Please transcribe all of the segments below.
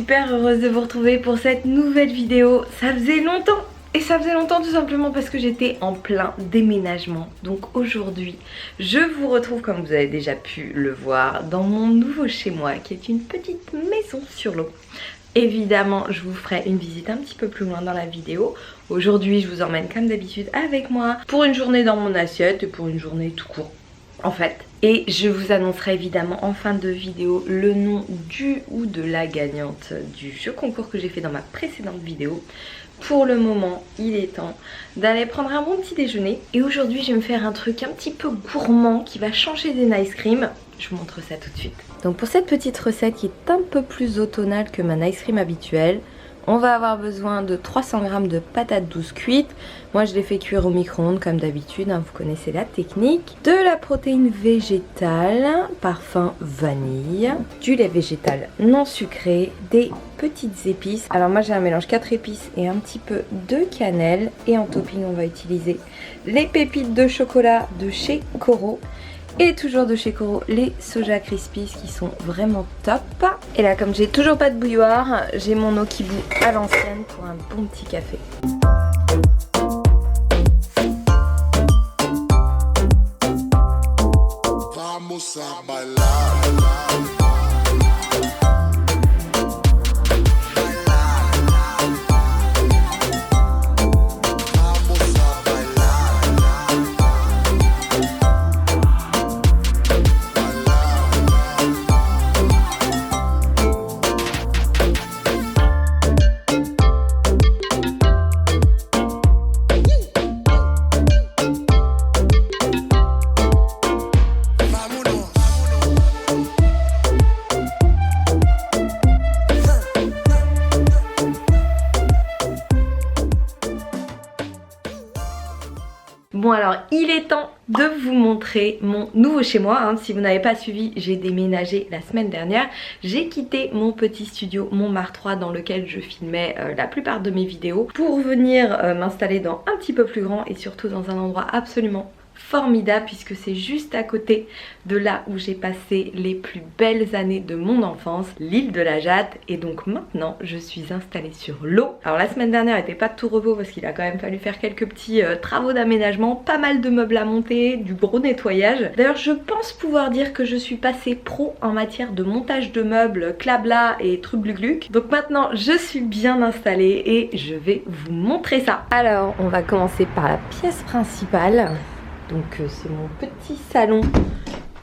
super heureuse de vous retrouver pour cette nouvelle vidéo. Ça faisait longtemps. Et ça faisait longtemps tout simplement parce que j'étais en plein déménagement. Donc aujourd'hui, je vous retrouve comme vous avez déjà pu le voir dans mon nouveau chez moi qui est une petite maison sur l'eau. Évidemment, je vous ferai une visite un petit peu plus loin dans la vidéo. Aujourd'hui, je vous emmène comme d'habitude avec moi pour une journée dans mon assiette et pour une journée tout court en fait. Et je vous annoncerai évidemment en fin de vidéo le nom du ou de la gagnante du jeu concours que j'ai fait dans ma précédente vidéo. Pour le moment, il est temps d'aller prendre un bon petit déjeuner. Et aujourd'hui, je vais me faire un truc un petit peu gourmand qui va changer des nice cream. Je vous montre ça tout de suite. Donc pour cette petite recette qui est un peu plus automnale que ma nice cream habituelle, on va avoir besoin de 300 g de patates douces cuites. Moi je les fais cuire au micro-ondes comme d'habitude, hein, vous connaissez la technique. De la protéine végétale, parfum vanille, du lait végétal non sucré, des petites épices. Alors moi j'ai un mélange 4 épices et un petit peu de cannelle. Et en topping on va utiliser les pépites de chocolat de chez Koro. Et toujours de chez Koro, les Soja Crispies qui sont vraiment top. Et là, comme j'ai toujours pas de bouilloire, j'ai mon Okibu à l'ancienne pour un bon petit café. Bon alors il est temps de vous montrer mon nouveau chez moi, hein. Si vous n'avez pas suivi, j'ai déménagé la semaine dernière. J'ai quitté mon petit studio Montmartre 3 dans lequel je filmais la plupart de mes vidéos pour venir m'installer dans un petit peu plus grand et surtout dans un endroit absolument formidable puisque c'est juste à côté de là où j'ai passé les plus belles années de mon enfance, l'île de la Jatte. Et donc maintenant je suis installée sur l'eau. Alors la semaine dernière n'était pas de tout repos parce qu'il a quand même fallu faire quelques petits travaux d'aménagement, pas mal de meubles à monter, du gros nettoyage. D'ailleurs je pense pouvoir dire que je suis passée pro en matière de montage de meubles, clabla et trucs gluc. Donc maintenant je suis bien installée et je vais vous montrer ça. Alors on va commencer par la pièce principale. Donc c'est mon petit salon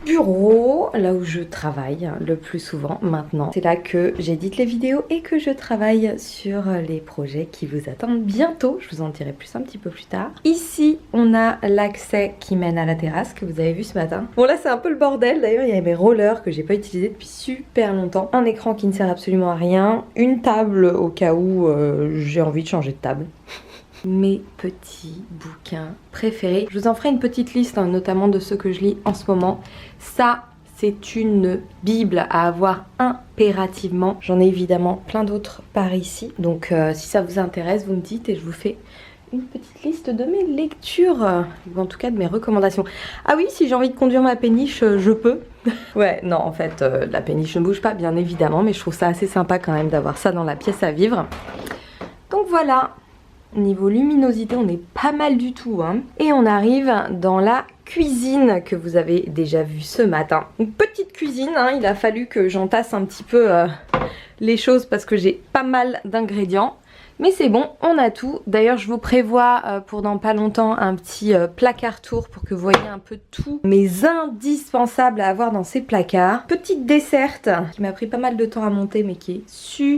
bureau, là où je travaille le plus souvent maintenant. C'est là que j'édite les vidéos et que je travaille sur les projets qui vous attendent bientôt. Je vous en dirai plus un petit peu plus tard. Ici, on a l'accès qui mène à la terrasse que vous avez vu ce matin. Bon là c'est un peu le bordel, d'ailleurs il y a mes rollers que j'ai pas utilisés depuis super longtemps. Un écran qui ne sert absolument à rien. Une table au cas où j'ai envie de changer de table. Mes petits bouquins préférés. Je vous en ferai une petite liste, hein, notamment de ceux que je lis en ce moment. Ça, c'est une bible à avoir impérativement. J'en ai évidemment plein d'autres par ici. Donc si ça vous intéresse, vous me dites et je vous fais une petite liste de mes lectures. Ou en tout cas de mes recommandations. Ah oui, si j'ai envie de conduire ma péniche, je peux. Ouais, non, en fait, la péniche ne bouge pas, bien évidemment. Mais je trouve ça assez sympa quand même d'avoir ça dans la pièce à vivre. Donc voilà. Niveau luminosité, on est pas mal du tout, hein. Et on arrive dans la cuisine que vous avez déjà vue ce matin. Une petite cuisine, hein. Il a fallu que j'entasse un petit peu les choses parce que j'ai pas mal d'ingrédients. Mais c'est bon, on a tout. D'ailleurs, je vous prévois pour dans pas longtemps un petit placard tour pour que vous voyez un peu tous mes indispensables à avoir dans ces placards. Petite desserte qui m'a pris pas mal de temps à monter mais qui est super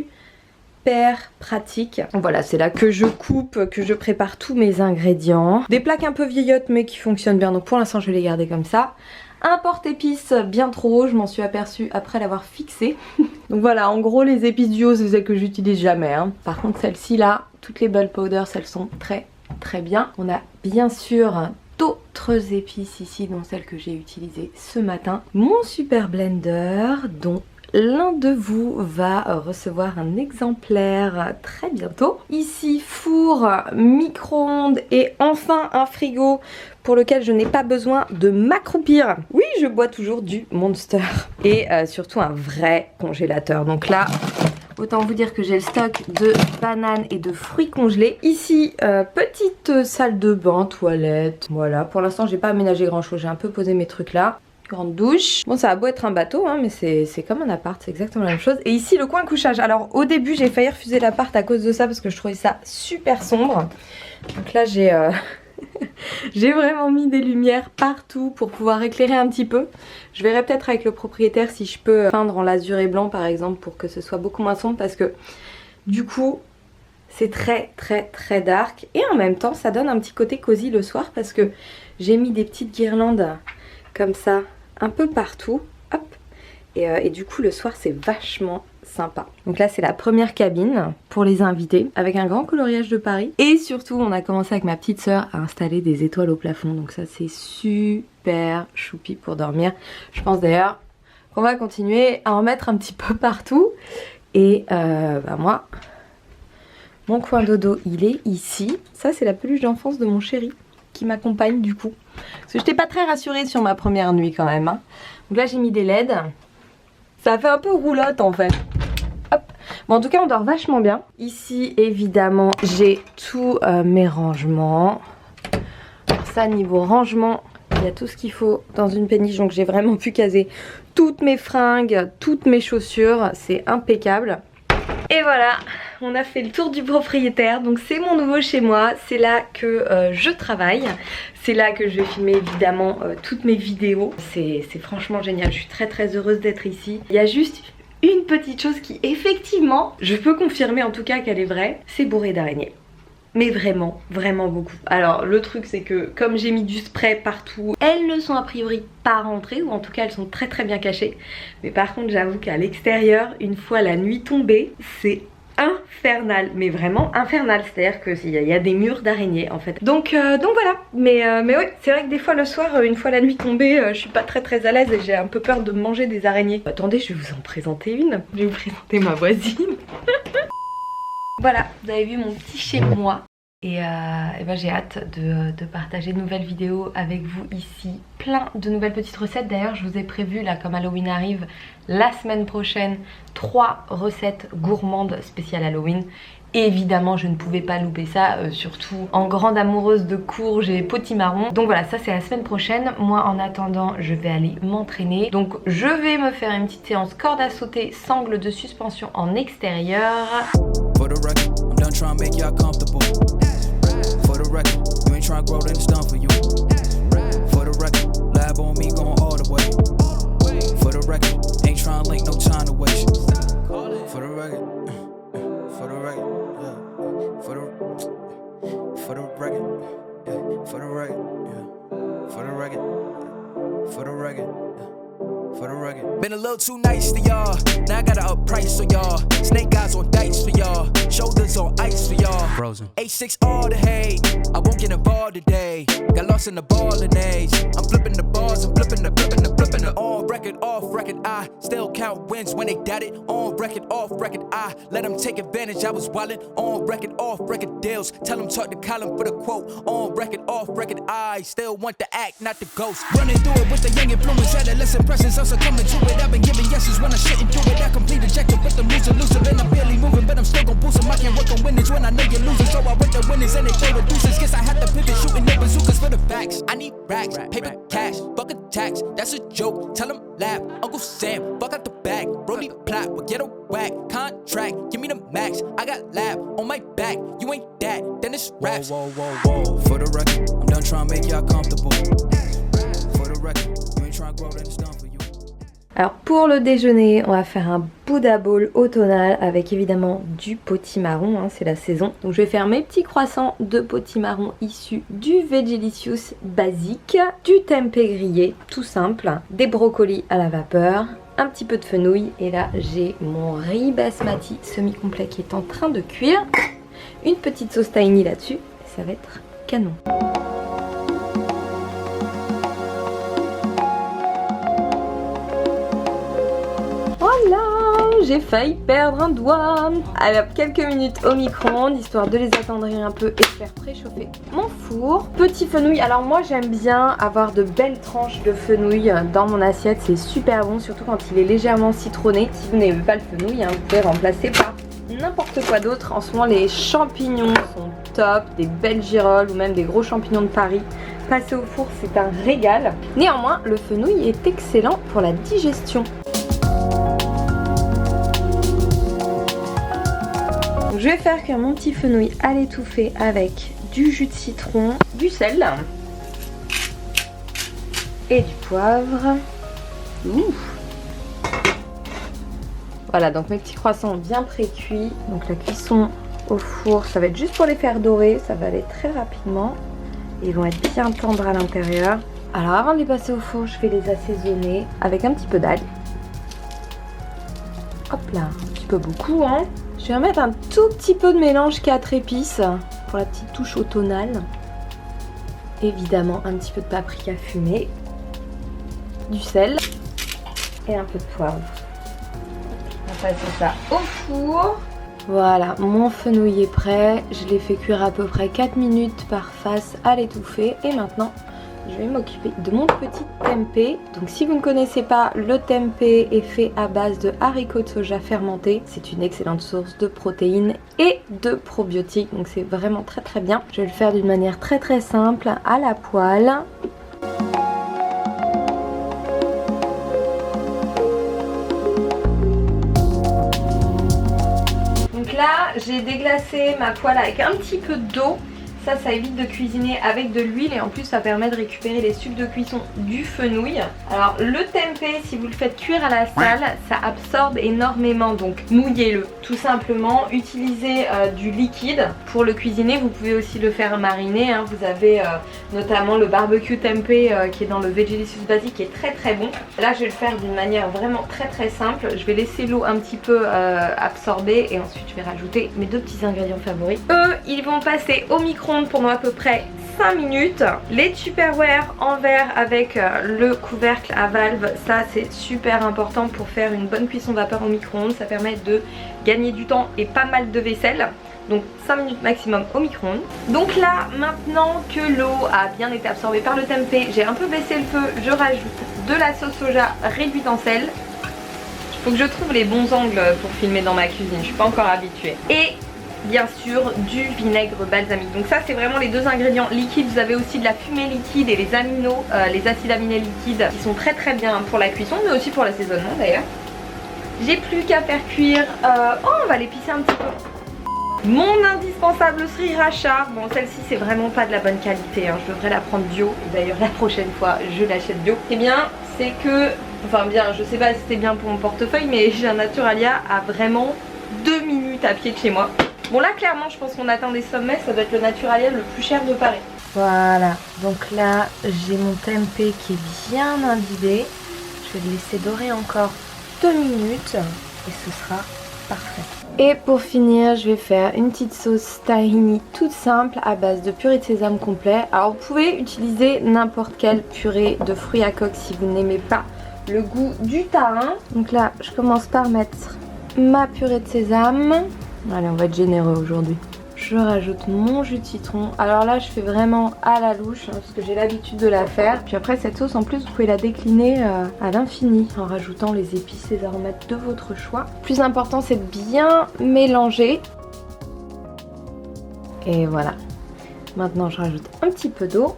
pratique. Voilà, c'est là que je coupe, que je prépare tous mes ingrédients. Des plaques un peu vieillottes mais qui fonctionnent bien, donc pour l'instant je vais les garder comme ça. Un porte-épices bien trop haut, je m'en suis aperçue après l'avoir fixé. Donc voilà, en gros les épices duo c'est celles que j'utilise jamais, hein. Par contre celles-ci là, toutes les bell powders, elles sont très bien. On a bien sûr d'autres épices ici, dont celles que j'ai utilisées ce matin. Mon super blender dont l'un de vous va recevoir un exemplaire très bientôt. Ici, four, micro-ondes et enfin un frigo pour lequel je n'ai pas besoin de m'accroupir. Oui, je bois toujours du Monster. Et surtout un vrai congélateur. Donc là, Autant vous dire que j'ai le stock de bananes et de fruits congelés. Ici, petite salle de bain, toilette. Voilà, pour l'instant j'ai pas aménagé grand chose, j'ai un peu posé mes trucs là. Grande douche. Bon, ça a beau être un bateau, hein, mais c'est comme un appart, c'est exactement la même chose. Et ici, le coin couchage. Alors, au début, j'ai failli refuser l'appart à cause de ça parce que je trouvais ça super sombre. Donc là, j'ai j'ai vraiment mis des lumières partout pour pouvoir éclairer un petit peu. Je verrai peut-être avec le propriétaire si je peux peindre en lazuré blanc, par exemple, pour que ce soit beaucoup moins sombre parce que, du coup, c'est très dark. Et en même temps, ça donne un petit côté cosy le soir parce que j'ai mis des petites guirlandes comme ça un peu partout, hop, et du coup le soir c'est vachement sympa. Donc là c'est la première cabine pour les invités avec un grand coloriage de Paris et surtout on a commencé avec ma petite soeur à installer des étoiles au plafond, donc ça c'est super choupi pour dormir. Je pense d'ailleurs qu'on va continuer à en mettre un petit peu partout et moi mon coin dodo il est ici. Ça c'est la peluche d'enfance de mon chéri qui m'accompagne du coup. Parce que je n'étais pas très rassurée sur ma première nuit quand même. Hein. Donc là j'ai mis des LED. Ça fait un peu roulotte en fait. Hop. Bon, en tout cas on dort vachement bien. Ici évidemment j'ai tous mes rangements. Alors ça niveau rangement, il y a tout ce qu'il faut dans une péniche. Donc j'ai vraiment pu caser toutes mes fringues, toutes mes chaussures. C'est impeccable. Et voilà, on a fait le tour du propriétaire, donc c'est mon nouveau chez moi, c'est là que je travaille, c'est là que je vais filmer évidemment toutes mes vidéos, c'est franchement génial, je suis très heureuse d'être ici. Il y a juste une petite chose qui effectivement, je peux confirmer en tout cas qu'elle est vraie, c'est bourré d'araignées. Mais vraiment beaucoup. Alors le truc c'est que comme j'ai mis du spray partout, elles ne sont a priori pas rentrées, ou en tout cas elles sont très bien cachées. Mais par contre j'avoue qu'à l'extérieur, une fois la nuit tombée, c'est infernal, mais vraiment infernal. C'est-à-dire qu'il y a des murs d'araignées en fait. Donc voilà. Mais oui, c'est vrai que des fois le soir, une fois la nuit tombée, je suis pas très à l'aise et j'ai un peu peur de manger des araignées. Attendez, je vais vous en présenter une. Je vais vous présenter ma voisine. Voilà, vous avez vu mon petit chez moi. Et ben j'ai hâte de partager de nouvelles vidéos avec vous ici. Plein de nouvelles petites recettes. D'ailleurs je vous ai prévu là, comme Halloween arrive, la semaine prochaine 3 recettes gourmandes spéciales Halloween. Et évidemment je ne pouvais pas louper ça, surtout en grande amoureuse de courges et potimarron. Donc voilà, ça c'est la semaine prochaine. Moi en attendant je vais aller m'entraîner. Donc je vais me faire une petite séance corde à sauter, sangle de suspension en extérieur. Done trying to make y'all comfortable. For the record, you ain't trying to grow, then it's done for you. For the record, lab on me going all the way. For the record, ain't trying to link, no time to waste. For the record, for the record, yeah. For the record, yeah. For the record, yeah. For the record, for the record, yeah. For the record. Been a little too nice to y'all. Now I gotta up price for y'all. Snake eyes on dice for y'all. Shoulders on ice for y'all. Frozen. 8-6 all the hate. I won't get involved today. Got lost in the ball and age. I'm flipping the bars and flipping the. On record, off record, I still count wins when they doubt it. On record, off record, I let them take advantage. I was wildin'. On record, off record deals. Tell them talk to Colin for the quote. On record, off record, I still want the act, not the ghost. Running through it with the young influence, adolescent presence. I'm succumbing to it. I've been giving yeses when I shouldn't do it. I complete ejected, but I'm losing, and I'm barely moving, but I'm still gon' boost them. I can't work on winners when I know you're losing, so I work the winners and they play with deuces. Guess I have to pivot, shooting no bazookas for the facts. I need racks, paper, cash, buck a tax. That's a joke. Tell them laugh. Uncle Sam, buck out the bag. Brody plot, but get a whack. Contract, give me the max. I got lab on my back. You ain't that, then it's raps. Whoa. For the record, I'm done trying to make y'all comfortable. For the record, you ain't trying to grow, then it's done for you. Alors pour le déjeuner, on va faire un Buddha Bowl automnal avec évidemment du potimarron, hein, c'est la saison. Donc je vais faire mes petits croissants de potimarron issus du Vegelicious basique, du tempeh grillé tout simple, des brocolis à la vapeur, un petit peu de fenouil et là j'ai mon riz basmati semi-complet qui est en train de cuire. Une petite sauce tahini là-dessus, ça va être canon. Voilà, j'ai failli perdre un doigt. Alors quelques minutes au micro-ondes histoire de les attendrir un peu et faire préchauffer mon four. Petit fenouil, alors moi j'aime bien avoir de belles tranches de fenouil dans mon assiette, c'est super bon, surtout quand il est légèrement citronné. Si vous n'aimez pas le fenouil, hein, vous pouvez remplacer par n'importe quoi d'autre. En ce moment les champignons sont top, des belles girolles ou même des gros champignons de Paris. Passer au four c'est un régal. Néanmoins le fenouil est excellent pour la digestion. Donc, je vais faire cuire mon petit fenouil à l'étouffée avec du jus de citron, du sel et du poivre. Ouh. Voilà, donc mes petits croissants bien pré-cuits. Donc la cuisson au four, ça va être juste pour les faire dorer, ça va aller très rapidement. Ils vont être bien tendres à l'intérieur. Alors avant de les passer au four, je vais les assaisonner avec un petit peu d'ail. Hop là, un petit peu beaucoup hein. Je vais remettre un tout petit peu de mélange 4 épices pour la petite touche automnale. Évidemment un petit peu de paprika fumé, du sel et un peu de poivre. On va passer ça au four. Voilà, mon fenouil est prêt. Je l'ai fait cuire à peu près 4 minutes par face à l'étouffée. Et maintenant, je vais m'occuper de mon petit tempeh. Donc si vous ne connaissez pas, le tempeh est fait à base de haricots de soja fermentés. C'est une excellente source de protéines et de probiotiques. Donc c'est vraiment très très bien. Je vais le faire d'une manière très très simple à la poêle. Là, j'ai déglacé ma poêle avec un petit peu d'eau. Ça évite de cuisiner avec de l'huile et en plus ça permet de récupérer les sucs de cuisson du fenouil. Alors le tempeh, si vous le faites cuire à la salle, ça absorbe énormément, donc mouillez-le tout simplement. Utilisez du liquide pour le cuisiner. Vous pouvez aussi le faire mariner hein. Vous avez notamment le barbecue tempeh qui est dans le Vegelicious Basic qui est très très bon. Là je vais le faire d'une manière vraiment très très simple. Je vais laisser l'eau un petit peu absorber et ensuite je vais rajouter mes deux petits ingrédients favoris. Eux, ils vont passer au micro-ondes pendant à peu près 5 minutes. Les Tupperware en verre avec le couvercle à valve, ça c'est super important pour faire une bonne cuisson vapeur au micro-ondes. Ça permet de gagner du temps et pas mal de vaisselle. Donc 5 minutes maximum au micro-ondes. Donc là, maintenant que l'eau a bien été absorbée par le tempeh, j'ai un peu baissé le feu, je rajoute de la sauce soja réduite en sel. Il faut que je trouve les bons angles pour filmer dans ma cuisine, je suis pas encore habituée. Et bien sûr du vinaigre balsamique. Donc ça c'est vraiment les deux ingrédients liquides. Vous avez aussi de la fumée liquide et les aminos, les acides aminés liquides qui sont très très bien pour la cuisson mais aussi pour l'assaisonnement d'ailleurs. J'ai plus qu'à faire cuire, oh on va l'épicer un petit peu. Mon indispensable sriracha, bon celle-ci c'est vraiment pas de la bonne qualité hein. Je devrais la prendre bio et d'ailleurs la prochaine fois je l'achète bio. Et bien c'est que, enfin bien je sais pas si c'est bien pour mon portefeuille mais j'ai un Naturalia à vraiment 2 minutes à pied de chez moi. Bon là clairement je pense qu'on atteint des sommets, ça doit être le Naturalia le plus cher de Paris. Voilà, donc là j'ai mon tempeh qui est bien imbibé. Je vais le laisser dorer encore 2 minutes et ce sera parfait. Et pour finir je vais faire une petite sauce tahini toute simple à base de purée de sésame complet. Alors vous pouvez utiliser n'importe quelle purée de fruits à coque si vous n'aimez pas le goût du tahin. Donc là je commence par mettre ma purée de sésame. Allez, on va être généreux aujourd'hui. Je rajoute mon jus de citron. Alors là, je fais vraiment à la louche hein, parce que j'ai l'habitude de la faire. Puis après, cette sauce, en plus, vous pouvez la décliner à l'infini en rajoutant les épices, les aromates de votre choix. Le plus important, c'est de bien mélanger. Et voilà. Maintenant, je rajoute un petit peu d'eau.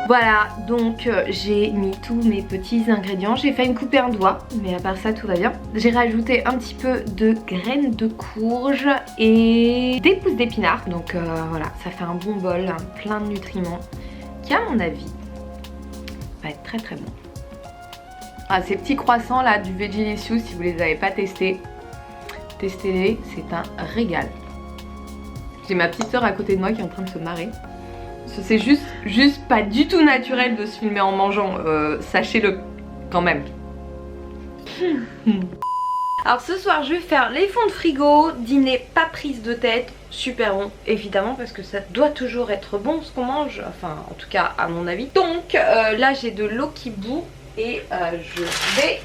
Voilà, donc j'ai mis tous mes petits ingrédients. J'ai fait une couper un doigt, mais à part ça tout va bien. J'ai rajouté un petit peu de graines de courge et des pousses d'épinards. Donc voilà, ça fait un bon bol, hein, plein de nutriments, qui à mon avis va être très très bon. Ah, ces petits croissants là du Vegelicious, si vous les avez pas testés, testez-les, c'est un régal. J'ai ma petite soeur à côté de moi qui est en train de se marrer. C'est juste pas du tout naturel de se filmer en mangeant, sachez-le quand même. Alors ce soir je vais faire les fonds de frigo, dîner pas prise de tête, super bon évidemment parce que ça doit toujours être bon ce qu'on mange, enfin en tout cas à mon avis. Donc là j'ai de l'eau qui bout et je vais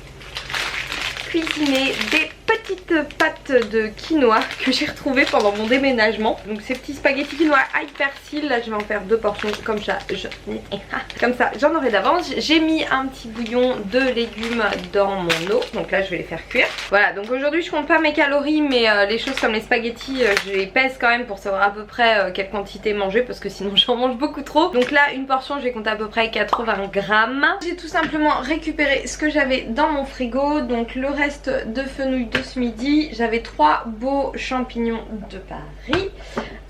cuisiner des petites pâtes de quinoa que j'ai retrouvées pendant mon déménagement. Donc ces petits spaghettis quinoa ail persil, là je vais en faire 2 portions comme ça, comme ça j'en aurai d'avance. J'ai mis un petit bouillon de légumes dans mon eau, donc là je vais les faire cuire. Voilà, donc aujourd'hui je compte pas mes calories, mais les choses comme les spaghettis je les pèse quand même pour savoir à peu près quelle quantité manger parce que sinon j'en mange beaucoup trop. Donc là une portion je vais compter à peu près 80 grammes. J'ai tout simplement récupéré ce que j'avais dans mon frigo, donc le reste de fenouil de ce midi. J'avais 3 beaux champignons de Paris,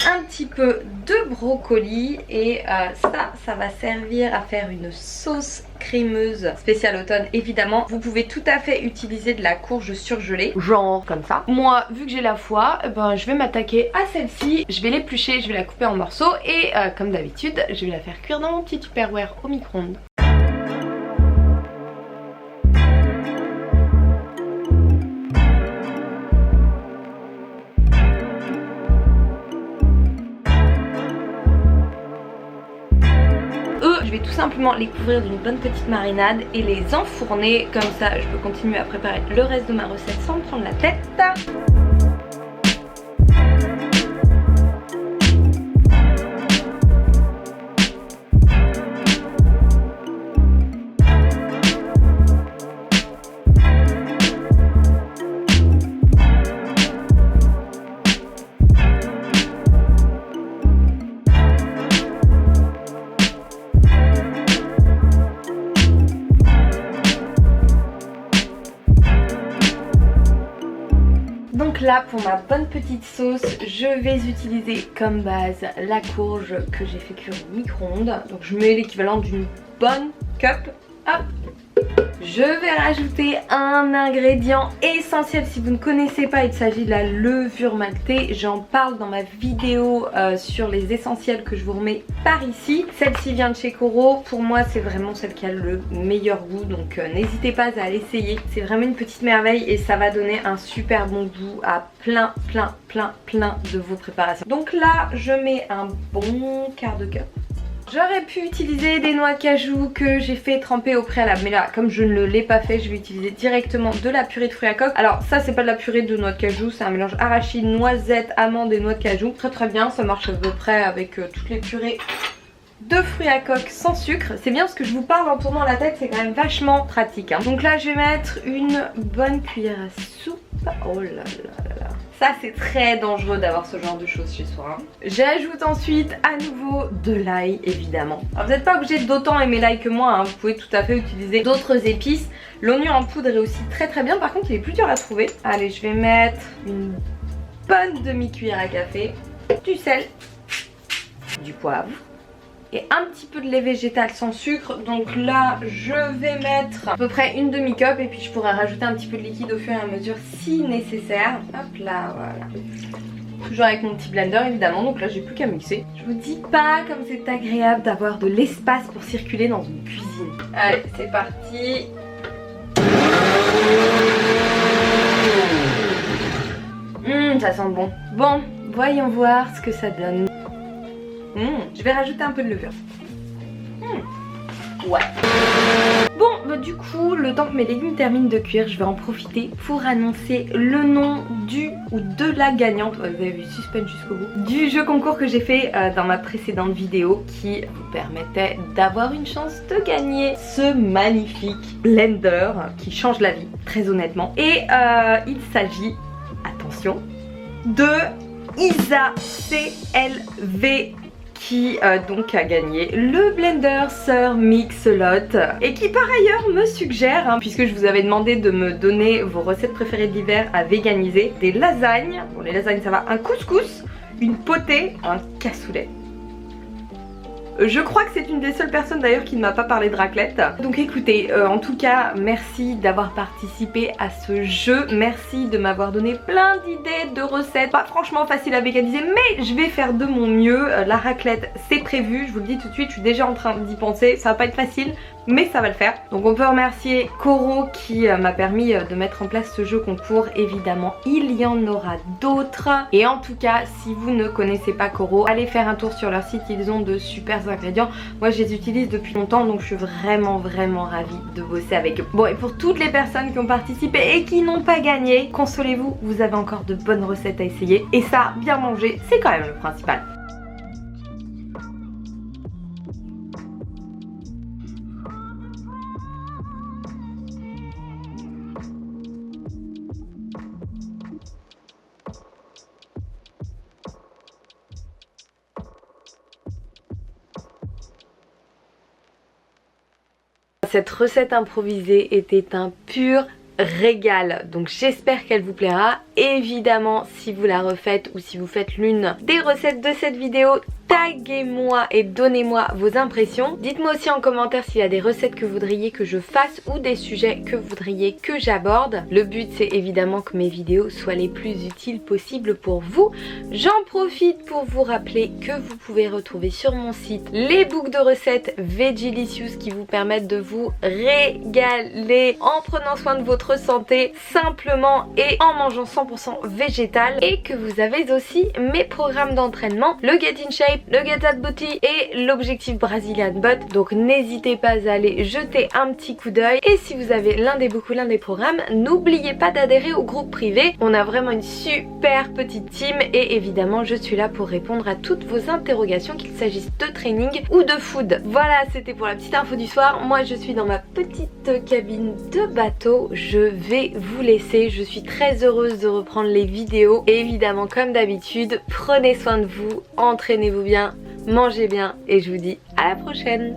un petit peu de brocoli et ça va servir à faire une sauce crémeuse spéciale automne évidemment. Vous pouvez tout à fait utiliser de la courge surgelée, genre comme ça. Moi vu que j'ai la foi, ben, je vais m'attaquer à celle-ci. Je vais l'éplucher, je vais la couper en morceaux et comme d'habitude je vais la faire cuire dans mon petit Tupperware au micro-ondes. Je vais tout simplement les couvrir d'une bonne petite marinade et les enfourner, comme ça je peux continuer à préparer le reste de ma recette sans me prendre la tête. Donc là pour ma bonne petite sauce je vais utiliser comme base la courge que j'ai fait cuire au micro-ondes. Donc je mets l'équivalent d'une bonne cup. Hop. Je vais rajouter un ingrédient essentiel si vous ne connaissez pas, il s'agit de la levure maltée. J'en parle dans ma vidéo sur les essentiels que je vous remets par ici. Celle-ci vient de chez Coro, pour moi c'est vraiment celle qui a le meilleur goût, donc n'hésitez pas à l'essayer. C'est vraiment une petite merveille et ça va donner un super bon goût à plein de vos préparations. Donc là je mets un bon quart de cup. J'aurais pu utiliser des noix de cajou que j'ai fait tremper au préalable, mais là comme je ne l'ai pas fait je vais utiliser directement de la purée de fruits à coque. Alors ça c'est pas de la purée de noix de cajou, c'est un mélange arachide, noisettes, amandes et noix de cajou. Très bien, ça marche à peu près avec toutes les purées de fruits à coque sans sucre. C'est bien parce que je vous parle en tournant la tête, c'est quand même vachement pratique hein. Donc là je vais mettre une bonne cuillère à soupe. Oh là là. Ça c'est très dangereux d'avoir ce genre de choses chez soi hein. J'ajoute ensuite à nouveau de l'ail évidemment. Alors vous n'êtes pas obligé d'autant aimer l'ail que moi hein. Vous pouvez tout à fait utiliser d'autres épices. L'oignon en poudre est aussi très bien, par contre il est plus dur à trouver. Allez, je vais mettre une bonne demi-cuillère à café, du sel, du poivre et un petit peu de lait végétal sans sucre. Donc là je vais mettre à peu près une demi-cup et puis je pourrais rajouter un petit peu de liquide au fur et à mesure si nécessaire. Hop là, voilà. Toujours avec mon petit blender évidemment, donc là j'ai plus qu'à mixer. Je vous dis pas comme c'est agréable d'avoir de l'espace pour circuler dans une cuisine. Allez, c'est parti. Ça sent bon. Bon, voyons voir ce que ça donne. Je vais rajouter un peu de levure. Ouais. Bon, bah du coup, le temps que mes légumes terminent de cuire, je vais en profiter pour annoncer le nom du ou de la gagnante. Vous avez vu, suspense jusqu'au bout. Du jeu concours que j'ai fait dans ma précédente vidéo qui vous permettait d'avoir une chance de gagner ce magnifique blender qui change la vie, très honnêtement. Et il s'agit, attention, de Isa CLV qui donc a gagné le blender Sir Mix-a-Lot et qui par ailleurs me suggère, hein, puisque je vous avais demandé de me donner vos recettes préférées de l'hiver à véganiser, des lasagnes, bon les lasagnes ça va, un couscous, une potée, un cassoulet. Je crois que c'est une des seules personnes d'ailleurs qui ne m'a pas parlé de raclette. Donc écoutez, en tout cas, merci d'avoir participé à ce jeu. Merci de m'avoir donné plein d'idées de recettes. Pas franchement facile à véganiser, mais je vais faire de mon mieux. La raclette, c'est prévu. Je vous le dis tout de suite, je suis déjà en train d'y penser. Ça va pas être facile, mais ça va le faire. Donc on peut remercier Coro qui m'a permis de mettre en place ce jeu concours. Évidemment il y en aura d'autres, et en tout cas si vous ne connaissez pas Coro, allez faire un tour sur leur site, ils ont de super ingrédients. Moi je les utilise depuis longtemps, donc je suis vraiment ravie de bosser avec eux. Bon, et pour toutes les personnes qui ont participé et qui n'ont pas gagné, consolez-vous, vous avez encore de bonnes recettes à essayer, et ça, bien manger, c'est quand même le principal. Cette recette improvisée était un pur régal, donc j'espère qu'elle vous plaira. Évidemment, si vous la refaites ou si vous faites l'une des recettes de cette vidéo, taguez-moi et donnez-moi vos impressions. Dites-moi aussi en commentaire s'il y a des recettes que vous voudriez que je fasse ou des sujets que vous voudriez que j'aborde. Le but c'est évidemment que mes vidéos soient les plus utiles possibles pour vous. J'en profite pour vous rappeler que vous pouvez retrouver sur mon site les books de recettes Vegilicious qui vous permettent de vous régaler en prenant soin de votre santé simplement et en mangeant 100% végétal, et que vous avez aussi mes programmes d'entraînement, le Get in Shape, le Get That Booty et l'objectif Brazilian Butt. Donc n'hésitez pas à aller jeter un petit coup d'œil, et si vous avez l'un des books ou l'un des programmes, n'oubliez pas d'adhérer au groupe privé. On a vraiment une super petite team, et évidemment je suis là pour répondre à toutes vos interrogations, qu'il s'agisse de training ou de food. Voilà, c'était pour la petite info du soir. Moi je suis dans ma petite cabine de bateau, je vais vous laisser. Je suis très heureuse de reprendre les vidéos, et évidemment comme d'habitude, prenez soin de vous, entraînez-vous bien, mangez bien, et je vous dis à la prochaine.